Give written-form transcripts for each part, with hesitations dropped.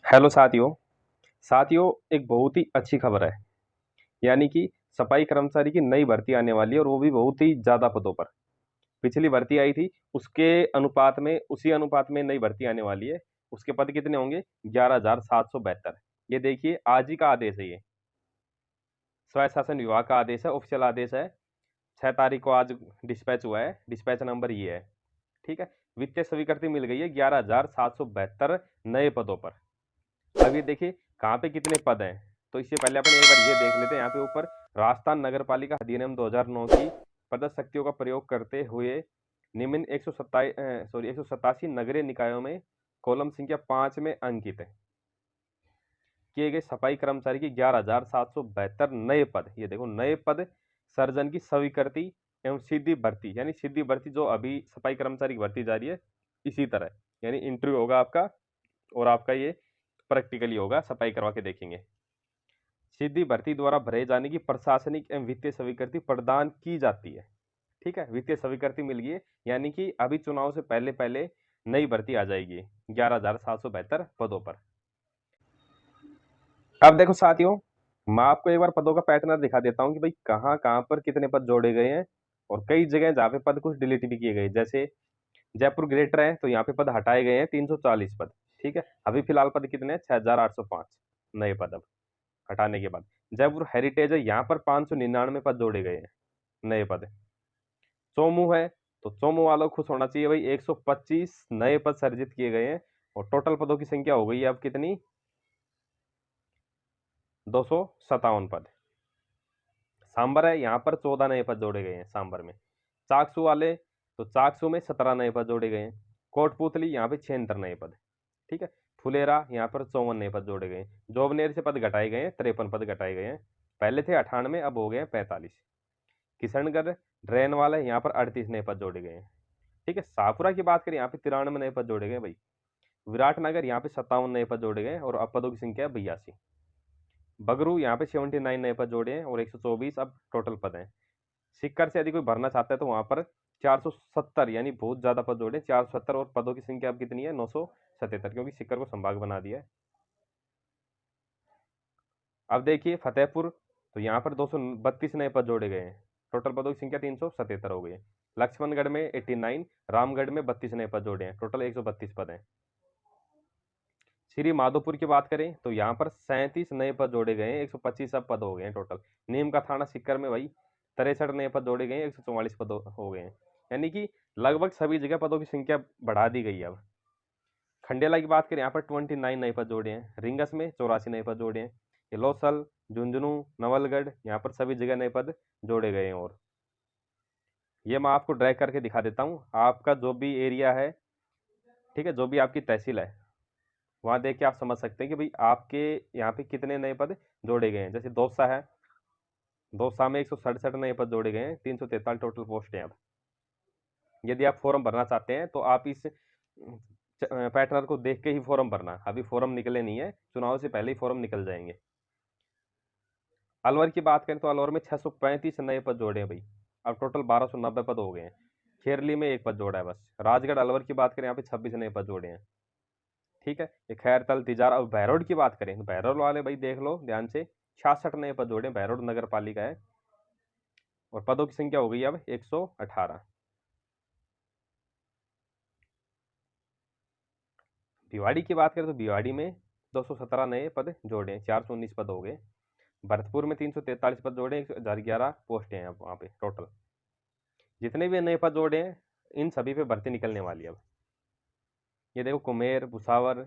Hello साथियों। साथियों, एक बहुत ही अच्छी खबर है। यानी कि सफाई कर्मचारी की नई भर्ती आने वाली है और वो भी बहुत ही ज़्यादा पदों पर। पिछली भर्ती आई थी, उसके अनुपात में उसी अनुपात में नई भर्ती आने वाली है। उसके पद कितने होंगे? 11,772। ये देखिए, आज ही का आदेश है ये। स्वायत्त शासन विभाग का आदेश है, ऑफिशियल आदेश है। 6 तारीख को आज डिस्पैच हुआ है। डिस्पैच नंबर ये है। ठीक है। वित्तीय स्वीकृति मिल गई है 11,772 नए पदों पर। अब ये देखिए कहाँ पे कितने पद हैं। तो इससे पहले अपन एक बार ये देख लेते हैं। यहाँ पे ऊपर राजस्थान नगर पालिका अधिनियम 2009 की पद शक्तियों का प्रयोग करते हुए निम्न 187 नगरीय निकायों में कॉलम संख्या 5 में अंकित है किए गए सफाई कर्मचारी की 11,772 नए पद। ये देखो, नए पद सर्जन की स्वीकृति एवं सीधी भर्ती, यानी सीधी भर्ती जो अभी सफाई कर्मचारी की भर्ती जा रही है, इसी तरह यानी इंटरव्यू होगा आपका और आपका ये प्रैक्टिकली होगा, सफाई करवा के देखेंगे। सीधी भर्ती द्वारा भरे जाने की प्रशासनिक एवं वित्तीय स्वीकृति प्रदान की जाती है। ठीक है, वित्तीय स्वीकृति मिल गई है, यानी कि अभी चुनाव से पहले पहले नई भर्ती आ जाएगी 11,772 पदों पर। अब देखो साथियों, मैं आपको एक बार पदों का पैटर्न दिखा देता हूं कि भाई कहाँ कहाँ पर कितने पद जोड़े गए हैं। और कई जगह जहाँ पे पद कुछ डिलीट भी किए गए, जैसे जयपुर ग्रेटर है तो यहाँ पे पद हटाए गए हैं 340 पद। ठीक है, अभी फिलहाल पद कितने हैं? 6,805 नए पद अब हटाने के बाद। जयपुर हेरिटेज है, यहाँ पर 599 पद जोड़े गए हैं नए पद। चोमू है तो चोमू वालों को खुश होना चाहिए भाई, 125 नए पद सर्जित किए गए हैं और टोटल पदों की संख्या हो गई है अब कितनी? 257 पद। सांबर है, यहाँ पर 14 नए पद जोड़े गए हैं सांबर में। चाकसू वाले तो चाकसू में 17 नए पद जोड़े गए हैं। कोटपुतली यहाँ पे 76 नए पद। ठीक है। फुलेरा यहाँ पर 54 नए पद जोड़े गए हैं। जोबनेर से पद घटाए गए हैं, 53 पद घटाए गए हैं। पहले थे 98, अब हो गए हैं 45। किशनगढ़ ड्रेन वाले यहाँ पर 38 नए पद जोड़े गए हैं। ठीक है। शाहपुरा की बात करें, यहाँ पे 93 नए पद जोड़े गए भाई। विराटनगर यहाँ पे 57 नए पद जोड़े गए और अब पदों की संख्या है 82। बगरू यहाँ पे 79 नए पद जोड़े हैं और 124 अब टोटल पद हैं। सिक्कर से यदि कोई भरना चाहता है तो वहां पर 470, यानी बहुत ज्यादा पद जोड़े, 470 और पदों की संख्या अब कितनी है? 977, क्योंकि सिक्कर को संभाग बना दिया है। अब देखिए फतेहपुर, तो यहाँ पर 232 नए पद जोड़े गए हैं। टोटल पदों की संख्या 377 हो गई है। लक्ष्मणगढ़ में 89, रामगढ़ में 32 नए पद जोड़े हैं। टोटल 132 पद हैं। श्री माधोपुर की बात करें तो यहाँ पर 37 नए पद जोड़े गए हैं, 125 अब पद हो गए हैं टोटल। नीम का थाना सिक्कर में भाई 63 नए पद जोड़े गए हैं, 144 पद हो गए हैं। यानी कि लगभग सभी जगह पदों की संख्या बढ़ा दी गई है अब। खंडेला की बात करें, यहाँ पर 29 नए पद जोड़े हैं। रिंगस में 84 नए पद जोड़े हैं। ये लोसल, झुंझुनू, नवलगढ़, यहाँ पर सभी जगह नए पद जोड़े गए हैं। और ये मैं आपको ड्रैग करके दिखा देता हूँ। आपका जो भी एरिया है, ठीक है, जो भी आपकी तहसील है, वहां देख के आप समझ सकते हैं कि भाई आपके यहाँ पे कितने नए पद जोड़े गए हैं। जैसे दौसा है, दौसा में 167 नए पद जोड़े गए हैं, 343 टोटल पोस्ट हैं अब। यदि आप फॉर्म भरना चाहते हैं तो आप इस पैटर्न को देख के ही फॉर्म भरना। अभी फॉर्म निकले नहीं है, चुनाव से पहले ही फॉर्म निकल जाएंगे। अलवर की बात करें तो अलवर में 635 नए पद जोड़े हैं भाई। अब टोटल 1290 पद हो गए हैं। खेरली में 1 पद जोड़ा है बस। राजगढ़ अलवर की बात करें, यहाँ पे 26 नए पद जोड़े हैं। ठीक है। ये खैरतल तिजारा। अब बहरोड की बात करें तो बहरोड वाले भाई देख लो ध्यान से, 66 नए पद जोड़े। बहरोड नगर पालिका है और पदों की संख्या हो गई अब 118। भिवाड़ी की बात करें तो भिवाड़ी में 217 नए पद जोड़े हैं, 419 पद हो गए। भरतपुर में 343 पद जोड़े, 1011 पोस्टें हैं अब वहाँ पे टोटल। जितने भी नए पद जोड़े हैं इन सभी पे भर्ती निकलने वाली है अब। ये देखो कुमेर, भुसावर,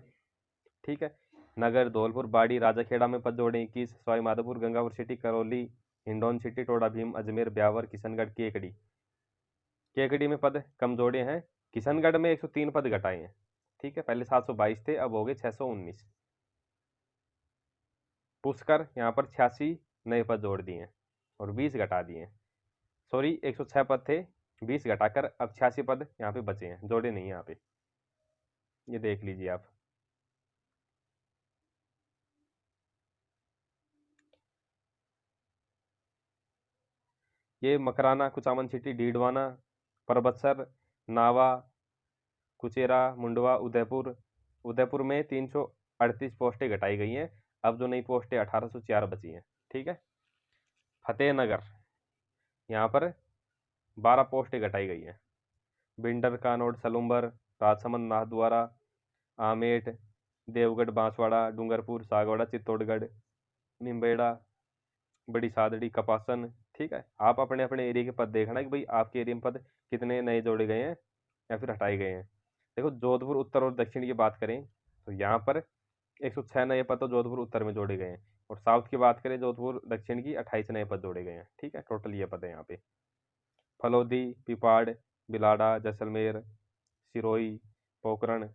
ठीक है, नगर, धौलपुर, बाड़ी, राजाखेड़ा में पद जोड़े 21। Sawai Madhopur, Gangapur City, Karauli, Hindaun City, Toda Bhim, Ajmer, Beawar, Kishangarh, Kekri. केकड़ी में पद कम जोड़े हैं। किशनगढ़ में 103 पद घटाए हैं। ठीक है, पहले 722 थे, अब हो गए 619। पुष्कर यहाँ पर 86 नए पद जोड़ दिए हैं और 20 घटा दिए हैं। सॉरी, 106 पद थे, 20 घटाकर अब 86 पद यहाँ पे बचे हैं, जोड़े नहीं है यहाँ पे। ये देख लीजिए आप। ये मकराना, कुचामन सिटी, डीडवाना, परबतसर, नावा, कुचेरा, मुंडवा, उदयपुर। उदयपुर में 300 38 पोस्टें घटाई गई हैं। अब जो नई पोस्टें 1804 बची हैं। ठीक है। फतेहनगर, यहाँ पर 12 पोस्टें घटाई गई हैं। बिंडर, कानोड, सलूम्बर, राजसमंद, नाथद्वारा, आमेठ, देवगढ़, बांसवाड़ा, डूंगरपुर, सागवाड़ा, चित्तौड़गढ़, निम्बेड़ा, बड़ी सादड़ी, कपासन। ठीक है। आप अपने अपने एरिया के पद देखना कि भाई आपके एरिया में पद कितने नए जोड़े गए हैं या फिर हटाए गए हैं। देखो जोधपुर उत्तर और दक्षिण की बात करें तो यहाँ पर 106 नए पद तो जोधपुर उत्तर में जोड़े गए हैं, और साउथ की बात करें जोधपुर दक्षिण की 28 नए पद जोड़े गए हैं। ठीक है। टोटल ये पद है यहाँ पे। फलोदी, पिपाड़, बिलाड़ा, जैसलमेर, सिरोही, पोखरण,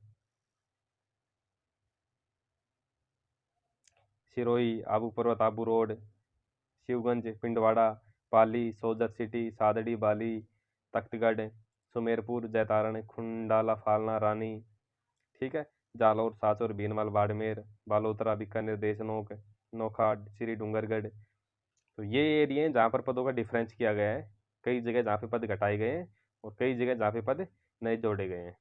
सिरोही, आबू पर्वत, आबू रोड, शिवगंज, पिंडवाड़ा, पाली, सोजत सिटी, सादड़ी, बाली, तख्तगढ़, सुमेरपुर, जैतारण, खुंडाला, फालना, रानी। ठीक है। जालौर, साचौर, भीनमाल, बाड़मेर, बालोतरा, बीकानेर, देशनोक, नोखा, श्री डूंगरगढ़। तो ये एरिया हैं जहाँ पर पदों का डिफरेंस किया गया है। कई जगह जहाँ पे पद घटाए गए हैं और कई जगह जहाँ पे पद नए जोड़े गए हैं।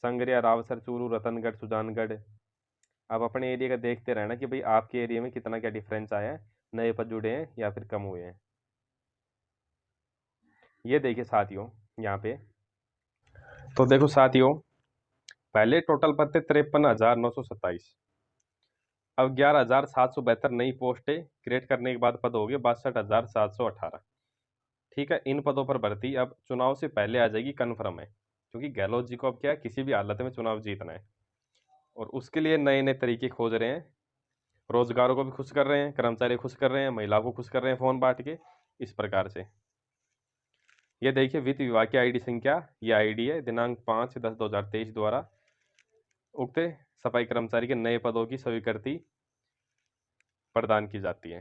संगरिया, रावसर, चूरू, रतनगढ़, सुजानगढ़। आप अपने एरिया का देखते रहना कि भाई आपके एरिया में कितना क्या डिफरेंस आया है, नए पद जुड़े हैं या फिर कम हुए हैं। ये देखिए साथियों यहाँ पे, तो देखो साथियों, पहले टोटल पद थे 53,927। अब 11,772 नई पोस्टें क्रिएट करने के बाद पद हो गए 62,718। ठीक है। इन पदों पर भर्ती अब चुनाव से पहले आ जाएगी, कन्फर्म है, क्योंकि गहलोत जी को अब क्या है, किसी भी हालत में चुनाव जीतना है, और उसके लिए नए नए तरीके खोज रहे हैं। रोजगारों को भी खुश कर रहे हैं, कर्मचारी खुश कर रहे हैं, महिलाओं को खुश कर रहे हैं फोन बांट के, इस प्रकार से। ये देखिए वित्त विभाग की आईडी संख्या, ये आईडी है दिनांक 5/10/2023 द्वारा उक्त सफाई कर्मचारी के नए पदों की स्वीकृति प्रदान की जाती है।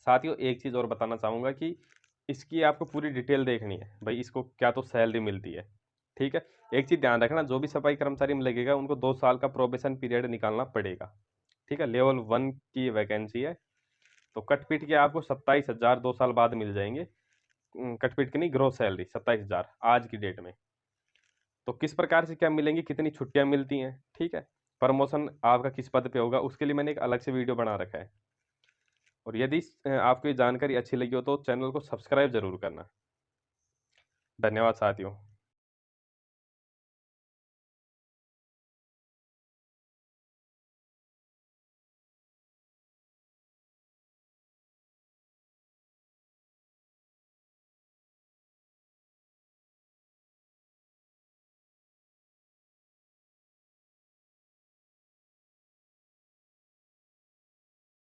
साथियों एक चीज़ और बताना चाहूँगा कि इसकी आपको पूरी डिटेल देखनी है भाई, इसको क्या तो सैलरी मिलती है। ठीक है। एक चीज़ ध्यान रखना, जो भी सफाई कर्मचारी में लगेगा उनको 2 साल का प्रोबेशन पीरियड निकालना पड़ेगा। ठीक है। लेवल 1 की वैकेंसी है, तो कट पीट के आपको 27,000 2 साल बाद मिल जाएंगे। कट पीट की नहीं, ग्रोस सैलरी 27,000 आज की डेट में। तो किस प्रकार से क्या मिलेंगी, कितनी छुट्टियां मिलती हैं, ठीक है, प्रमोशन आपका किस पद पे होगा, उसके लिए मैंने एक अलग से वीडियो बना रखा है। और यदि आपको ये जानकारी अच्छी लगी हो तो चैनल को सब्सक्राइब जरूर करना। धन्यवाद साथियों।